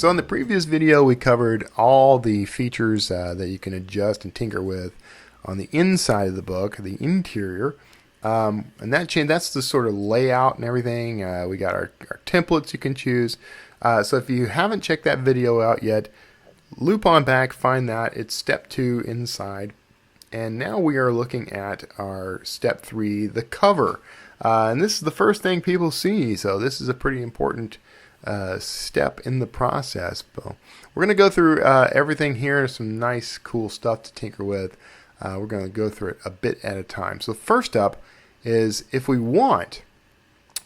So in the previous video, we covered all the features that you can adjust and tinker with on the inside of the book, the interior. And that's the sort of layout and everything. We got our templates you can choose. So if you haven't checked that video out yet, loop on back, find that. It's step 2 inside. And now we are looking at our step 3, the cover. And this is the first thing people see. So this is a pretty important step in the process. But we're going to go through everything here. Some nice, cool stuff to tinker with. We're going to go through it a bit at a time. So first up is, if we want,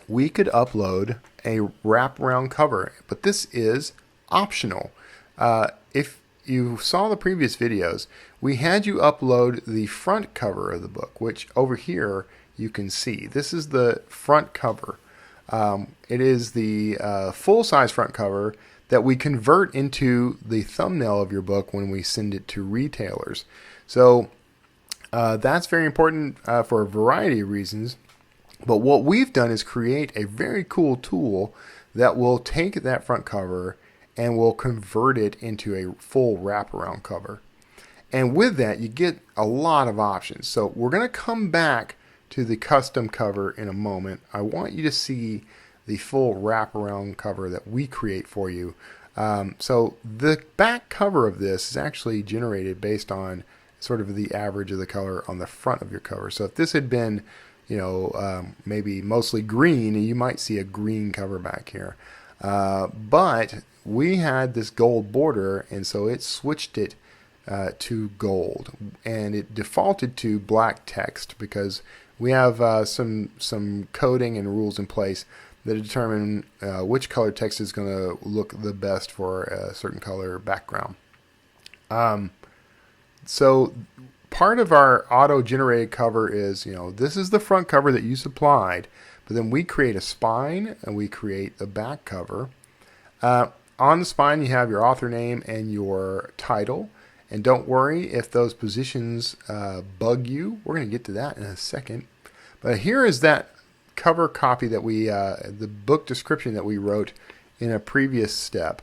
we could upload a wraparound cover, but this is optional. If you saw the previous videos, we had you upload the front cover of the book, which over here you can see. This is the front cover. It is the full-size front cover that we convert into the thumbnail of your book when we send it to retailers. So that's very important for a variety of reasons. But what we've done is create a very cool tool that will take that front cover and will convert it into a full wraparound cover. And with that, you get a lot of options. So we're going to come back to the custom cover in a moment. I want you to see the full wraparound cover that we create for you. So the back cover of this is actually generated based on sort of the average of the color on the front of your cover. So if this had been, maybe mostly green, you might see a green cover back here. But we had this gold border, and so it switched it to gold, and it defaulted to black text because we have some coding and rules in place that determine which color text is going to look the best for a certain color background. So part of our auto-generated cover is, this is the front cover that you supplied, but then we create a spine and we create the back cover. On the spine, you have your author name and your title. And don't worry if those positions bug you. We're going to get to that in a second. But here is that cover copy that we, the book description that we wrote in a previous step.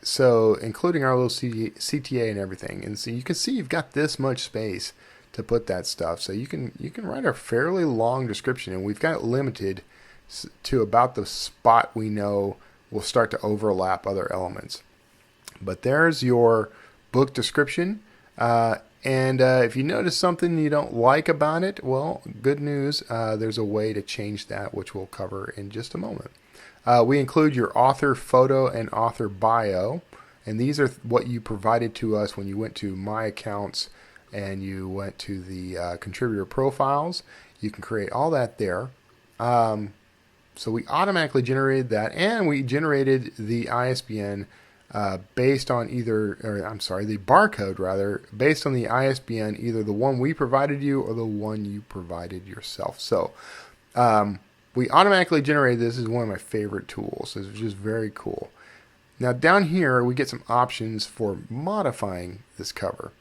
So including our little CTA and everything. And so you can see you've got this much space to put that stuff. So you can write a fairly long description, and we've got it limited to about the spot we know will start to overlap other elements. But there's your book description. And if you notice something you don't like about it, well, good news, there's a way to change that, which we'll cover in just a moment. We include your author photo and author bio, and these are what you provided to us when you went to My Accounts and you went to the contributor profiles. You can create all that there. So we automatically generated that, and we generated the ISBN based on the barcode rather, based on the ISBN, either the one we provided you or the one you provided yourself. So we automatically generated this. Is one of my favorite tools. It's just very cool. Now down here we get some options for modifying this cover.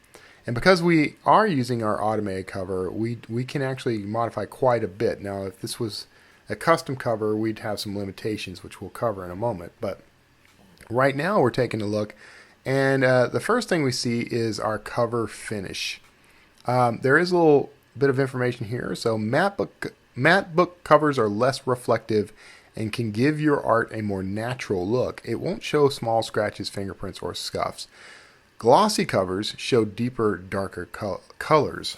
And because we are using our automated cover, we can actually modify quite a bit. Now if this was a custom cover, we'd have some limitations, which we'll cover in a moment. But right now we're taking a look, and the first thing we see is our cover finish. There is a little bit of information here. So matte book covers are less reflective and can give your art a more natural look. It won't show small scratches, fingerprints, or scuffs. Glossy covers show deeper, darker colors.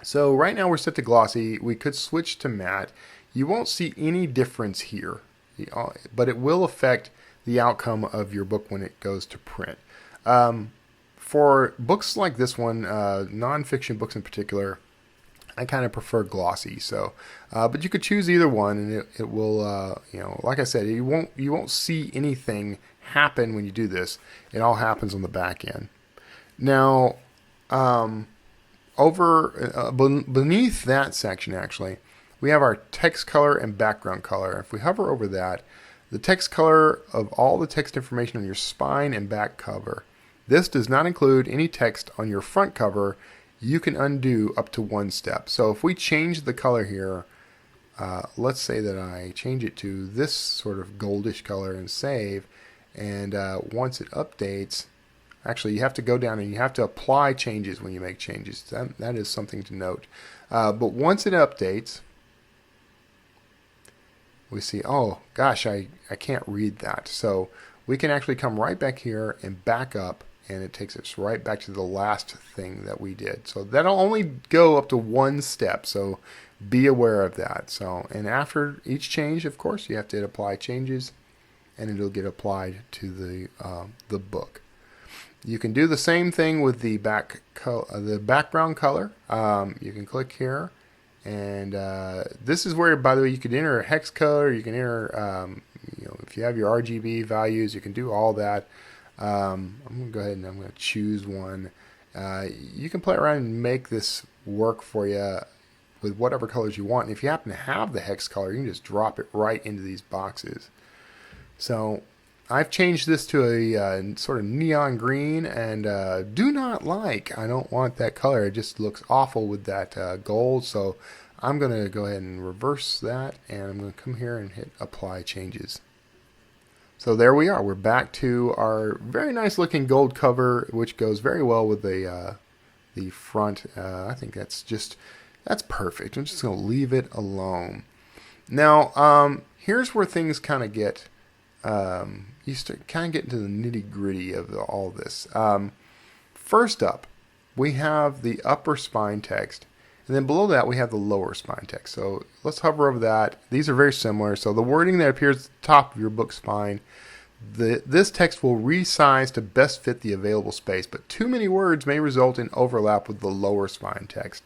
So right now we're set to glossy. We could switch to matte. You won't see any difference here, but it will affect the outcome of your book when it goes to print. For books like this one, nonfiction books in particular, I kind of prefer glossy. So, but you could choose either one, and it will, like I said, you won't see anything happen when you do this. It all happens on the back end. Now, beneath that section, actually, we have our text color and background color. If we hover over that, the text color of all the text information on your spine and back cover. This does not include any text on your front cover. You can undo up to one step. So if we change the color here, let's say that I change it to this sort of goldish color and save, And once it updates, actually, you have to go down and you have to apply changes when you make changes. That is something to note. But once it updates, we see, oh gosh, I can't read that. So we can actually come right back here and back up, and it takes us right back to the last thing that we did. So that'll only go up to one step, so be aware of that. So, and after each change, of course, you have to hit apply changes, and it'll get applied to the book. You can do the same thing with the background color. You can click here, and this is where, by the way, you can enter a hex color. You can enter, if you have your RGB values, you can do all that. I'm going to go ahead and I'm going to choose one. You can play around and make this work for you with whatever colors you want. And if you happen to have the hex color, you can just drop it right into these boxes. So I've changed this to a sort of neon green, and do not like. I don't want that color. It just looks awful with that gold. So I'm going to go ahead and reverse that, and I'm going to come here and hit apply changes. So there we are. We're back to our very nice looking gold cover, which goes very well with the front. I think that's perfect. I'm just going to leave it alone. Now, here's where things kind of get you start kind of get into the nitty gritty of all this. First up, we have the upper spine text, and then below that we have the lower spine text. So let's hover over that. These are very similar. So the wording that appears at the top of your book spine, this text will resize to best fit the available space, but too many words may result in overlap with the lower spine text.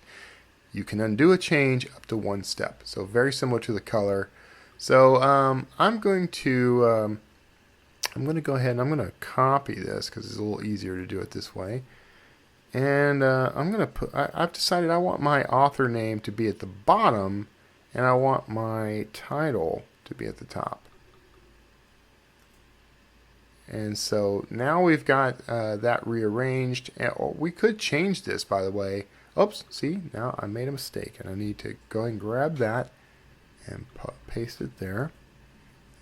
You can undo a change up to one step. So very similar to the color. So I'm going to go ahead and I'm going to copy this because it's a little easier to do it this way. And I'm going to put, I've decided I want my author name to be at the bottom, and I want my title to be at the top. And so now we've got that rearranged. We could change this, by the way. Oops, see, now I made a mistake, and I need to go ahead and grab that and paste it there.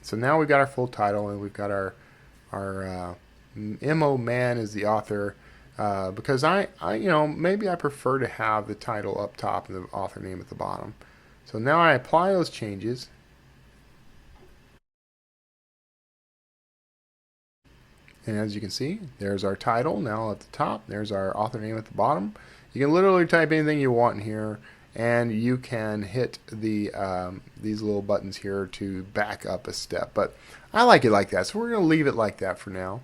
So now we've got our full title, and we've got our MO Man is the author, because I maybe I prefer to have the title up top and the author name at the bottom. So now I apply those changes. And as you can see, there's our title now at the top. There's our author name at the bottom. You can literally type anything you want in here, and you can hit the these little buttons here to back up a step. But I like it like that, so we're going to leave it like that for now.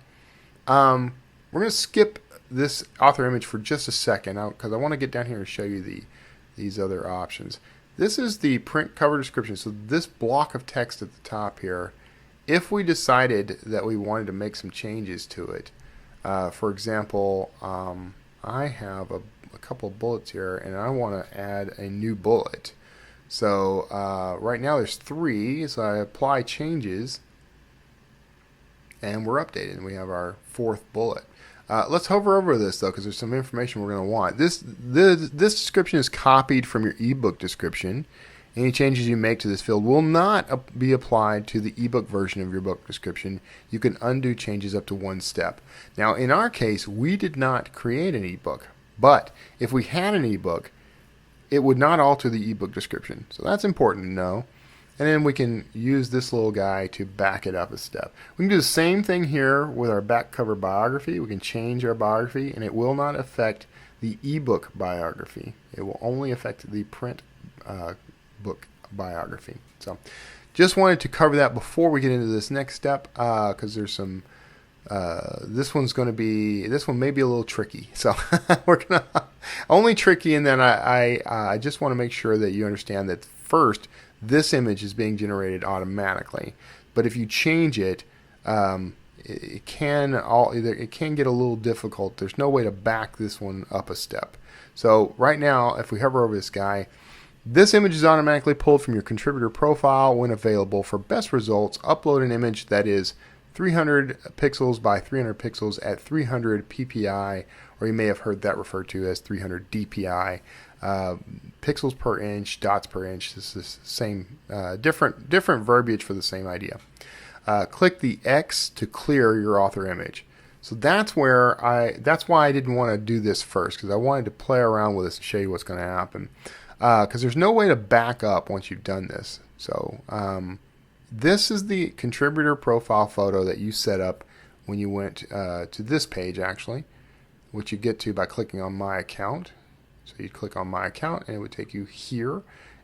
We're going to skip this author image for just a second because I want to get down here and show you these other options. This is the print cover description. So this block of text at the top here, if we decided that we wanted to make some changes to it, for example, I have a couple of bullets here, and I want to add a new bullet. So right now there's 3, so I apply changes, and we're updated, and we have our 4th bullet. Let's hover over this though, because there's some information we're going to want. This description is copied from your ebook description. Any changes you make to this field will not be applied to the ebook version of your book description. You can undo changes up to one step. Now, in our case, we did not create an ebook, but if we had an ebook, it would not alter the ebook description. So that's important to know. And then we can use this little guy to back it up a step. We can do the same thing here with our back cover biography. We can change our biography, and it will not affect the ebook biography. It will only affect the print book biography. So just wanted to cover that before we get into this next step, because there's some this one may be a little tricky. So we're gonna only tricky, and then I just want to make sure that you understand that first, this image is being generated automatically, but if you change it, it can get a little difficult. There's no way to back this one up a step. So right now, if we hover over this guy, this image is automatically pulled from your contributor profile. When available for best results, upload an image that is 300 pixels by 300 pixels at 300 ppi, or you may have heard that referred to as 300 dpi. Pixels per inch, dots per inch. This is the same, different verbiage for the same idea. click the X to clear your author image. So that's why I didn't want to do this first, because I wanted to play around with this and show you what's going to happen. Because there's no way to back up once you've done this. So this is the contributor profile photo that you set up when you went to this page, actually, which you get to by clicking on My Account. So you'd click on My Account and it would take you here,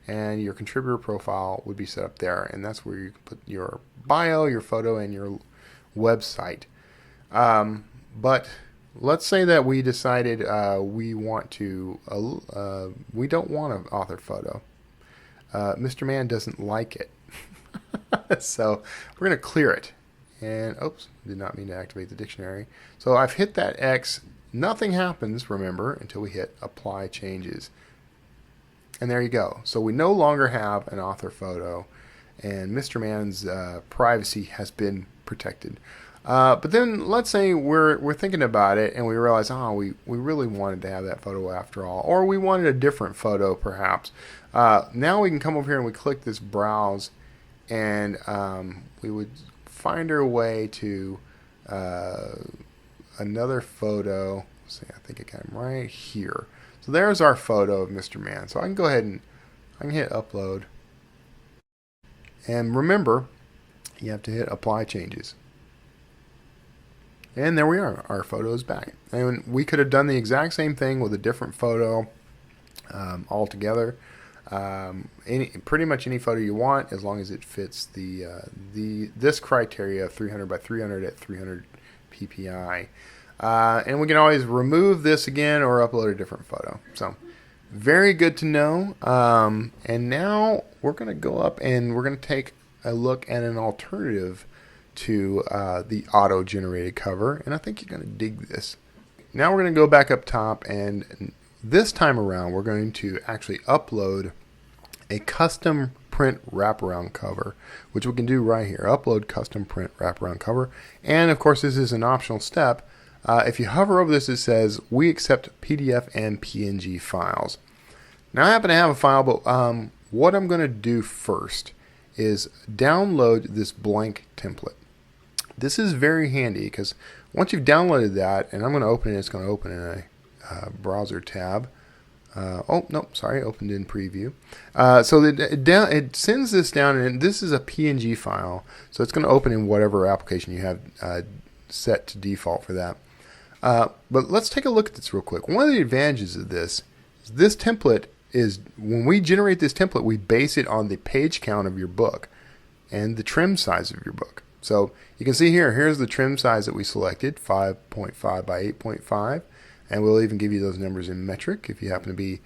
and your contributor profile would be set up there, and that's where you can put your bio, your photo, and your website. But let's say that we decided we don't want an author photo. Mr. Man doesn't like it. So we're going to clear it. And oops, did not mean to activate the dictionary. So I've hit that X. Nothing happens, remember, until we hit Apply Changes. And there you go. So we no longer have an author photo, and Mr. Man's privacy has been protected. But then let's say we're thinking about it and we realize, we really wanted to have that photo after all, or we wanted a different photo perhaps. Now we can come over here and we click this Browse, and we would find our way to another photo. Let's see, I think it came right here. So there's our photo of Mr. Man. So I can go ahead and I can hit Upload. And remember, you have to hit Apply Changes. And there we are. Our photo is back. And we could have done the exact same thing with a different photo altogether. Pretty much any photo you want, as long as it fits this criteria of 300 by 300 at 300 ppi. And we can always remove this again or upload a different photo. So very good to know. And now we're going to go up and we're going to take a look at an alternative to the auto-generated cover, and I think you're going to dig this. Now we're going to go back up top, and this time around we're going to actually upload a custom print wraparound cover, which we can do right here. Upload custom print wraparound cover, and of course this is an optional step. If you hover over this, it says we accept PDF and PNG files. Now I happen to have a file, but what I'm going to do first is download this blank template. This is very handy because once you've downloaded that, and I'm going to open it, it's going to open in a browser tab. Opened in preview. So it sends this down, and this is a PNG file, so it's going to open in whatever application you have set to default for that. But let's take a look at this real quick. One of the advantages of this is this template is, when we generate this template, we base it on the page count of your book and the trim size of your book. So you can see here's the trim size that we selected, 5.5 by 8.5, and we'll even give you those numbers in metric if you happen to be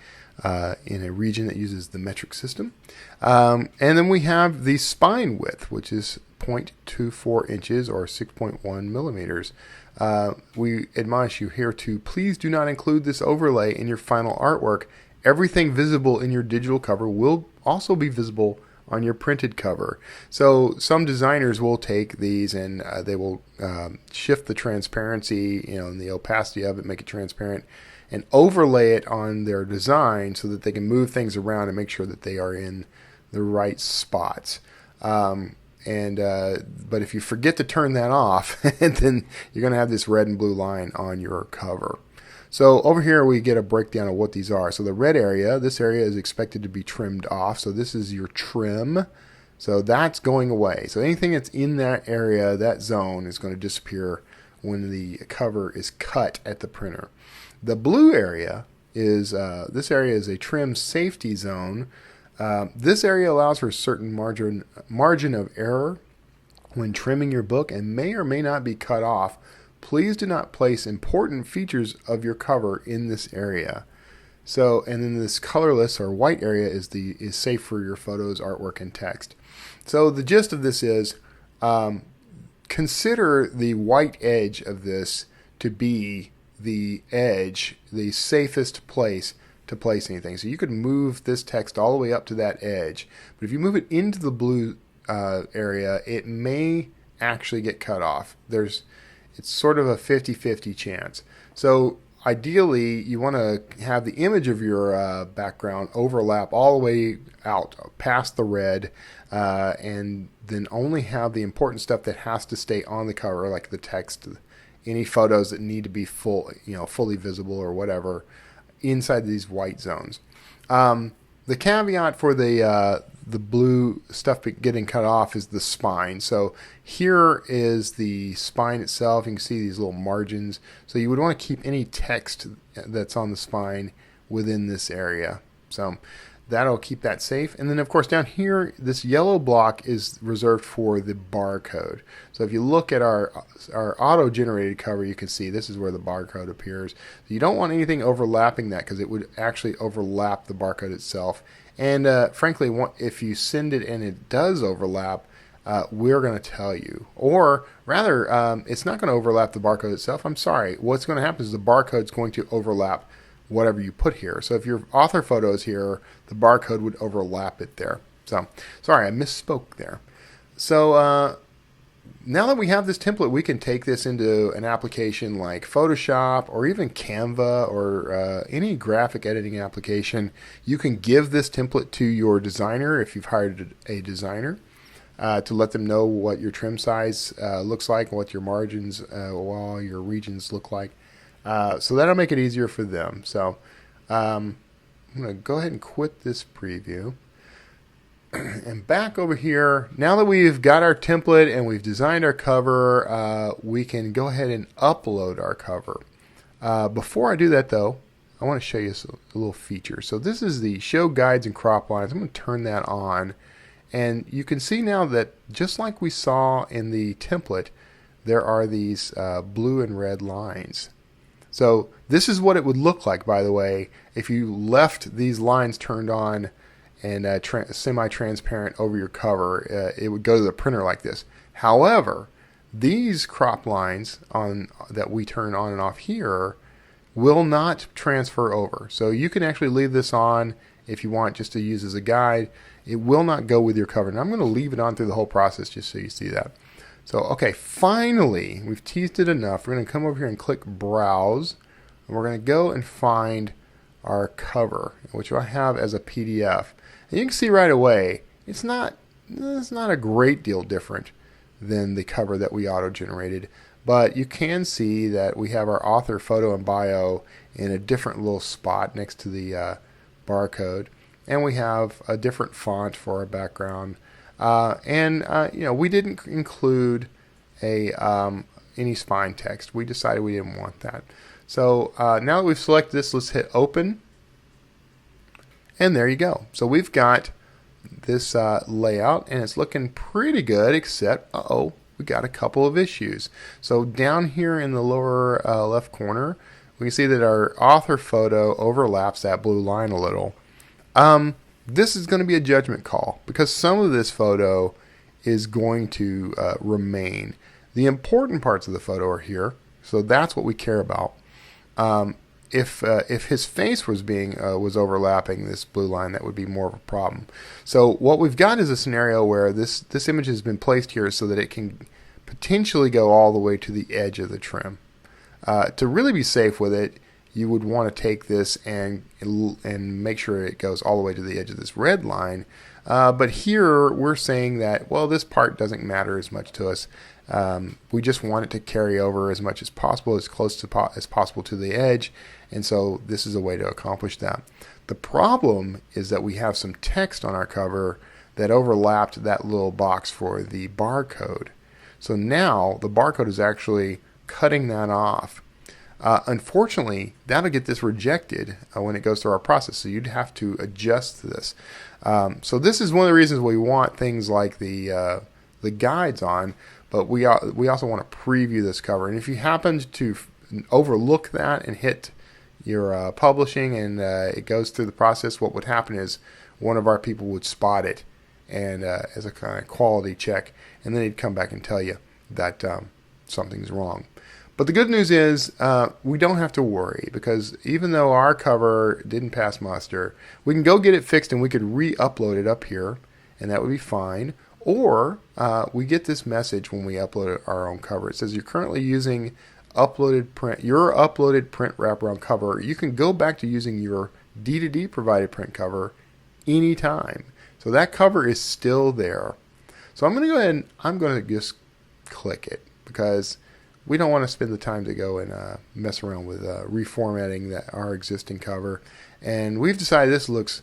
in a region that uses the metric system. And then we have the spine width, which is 0.24 inches or 6.1 millimeters. We admonish you here to please do not include this overlay in your final artwork. Everything visible in your digital cover will also be visible on your printed cover. So some designers will take these and they will shift the transparency, and the opacity of it, make it transparent, and overlay it on their design so that they can move things around and make sure that they are in the right spots. But if you forget to turn that off, then you're going to have this red and blue line on your cover. So over here we get a breakdown of what these are. So the red area, this area is expected to be trimmed off. So this is your trim. So that's going away. So anything that's in that area, that zone, is going to disappear when the cover is cut at the printer. The blue area is, this area is a trim safety zone. This area allows for a certain margin of error when trimming your book and may or may not be cut off. Please do not place important features of your cover in this area. So, and then this colorless or white area is safe for your photos, artwork, and text. So the gist of this is, consider the white edge of this to be the edge, the safest place to place anything. So you could move this text all the way up to that edge, but if you move it into the blue area, it may actually get cut off. It's sort of a 50-50 chance. So ideally, you want to have the image of your background overlap all the way out past the red, and then only have the important stuff that has to stay on the cover, like the text, any photos that need to be fully visible or whatever, inside these white zones. The caveat for the blue stuff getting cut off is the spine. So here is the spine itself. You can see these little margins. So you would want to keep any text that's on the spine within this area. So that'll keep that safe. And then of course down here, this yellow block is reserved for the barcode. So if you look at our auto-generated cover, you can see this is where the barcode appears. You don't want anything overlapping that because it would actually overlap the barcode itself. And frankly, if you send it and it does overlap, we're going to tell you. Or rather, it's not going to overlap the barcode itself. I'm sorry. What's going to happen is the barcode is going to overlap whatever you put here. So if your author photo is here, the barcode would overlap it there. So sorry, I misspoke there. So now that we have this template, we can take this into an application like Photoshop or even Canva or any graphic editing application. You can give this template to your designer if you've hired a designer to let them know what your trim size looks like and what your margins, while your regions look like. So that'll make it easier for them. So I'm going to go ahead and quit this preview. And back over here, now that we've got our template and we've designed our cover, we can go ahead and upload our cover. Before I do that though, I want to show you a little feature. So this is the show guides and crop lines. I'm going to turn that on. And you can see now that just like we saw in the template, there are these blue and red lines. So this is what it would look like, by the way, if you left these lines turned on and semi-transparent over your cover. It would go to the printer like this. However, these crop lines that we turn on and off here will not transfer over. So you can actually leave this on if you want just to use as a guide. It will not go with your cover. And I'm going to leave it on through the whole process just so you see that. So, okay, finally, we've teased it enough. We're going to come over here and click Browse. And we're going to go and find our cover, which I have as a PDF. And you can see right away, it's not a great deal different than the cover that we auto-generated. But you can see that we have our author photo and bio in a different little spot next to the barcode. And we have a different font for our background. We didn't include any spine text. We decided we didn't want that. So now that we've selected this, let's hit open. And there you go. So we've got this layout, and it's looking pretty good, except, we got a couple of issues. So down here in the lower left corner, we can see that our author photo overlaps that blue line a little. This is going to be a judgment call because some of this photo is going to remain. The important parts of the photo are here, so that's what we care about. If his face was overlapping this blue line, that would be more of a problem. So what we've got is a scenario where this image has been placed here so that it can potentially go all the way to the edge of the trim. To really be safe with it, you would want to take this and make sure it goes all the way to the edge of this red line. But here we're saying that, well, this part doesn't matter as much to us. We just want it to carry over as much as possible, as close as possible to the edge. And so this is a way to accomplish that. The problem is that we have some text on our cover that overlapped that little box for the barcode. So now the barcode is actually cutting that off. Unfortunately, that'll get this rejected when it goes through our process, so you'd have to adjust this. So this is one of the reasons we want things like the guides on, but we also want to preview this cover. And if you happen to overlook that and hit your publishing and it goes through the process, what would happen is one of our people would spot it and as a kind of quality check, and then he'd come back and tell you that something's wrong. But the good news is we don't have to worry, because even though our cover didn't pass muster, we can go get it fixed and we could re-upload it up here, and that would be fine. Or we get this message when we upload our own cover. It says you're currently using uploaded print, your uploaded print wraparound cover, you can go back to using your D2D provided print cover anytime. So that cover is still there. So I'm going to go ahead and I'm going to just click it because we don't want to spend the time to go and mess around with reformatting our existing cover. And we've decided this looks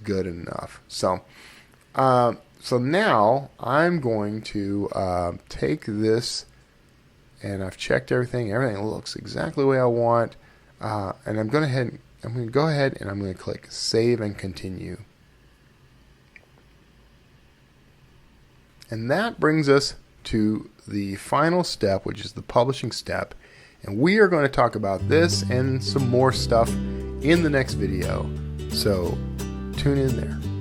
good enough. So so now I'm going to take this, and I've checked everything. Everything looks exactly the way I want. And I'm going to go ahead and I'm going to click Save and Continue. And that brings us to the final step, which is the publishing step. And we are going to talk about this and some more stuff in the next video. So tune in there.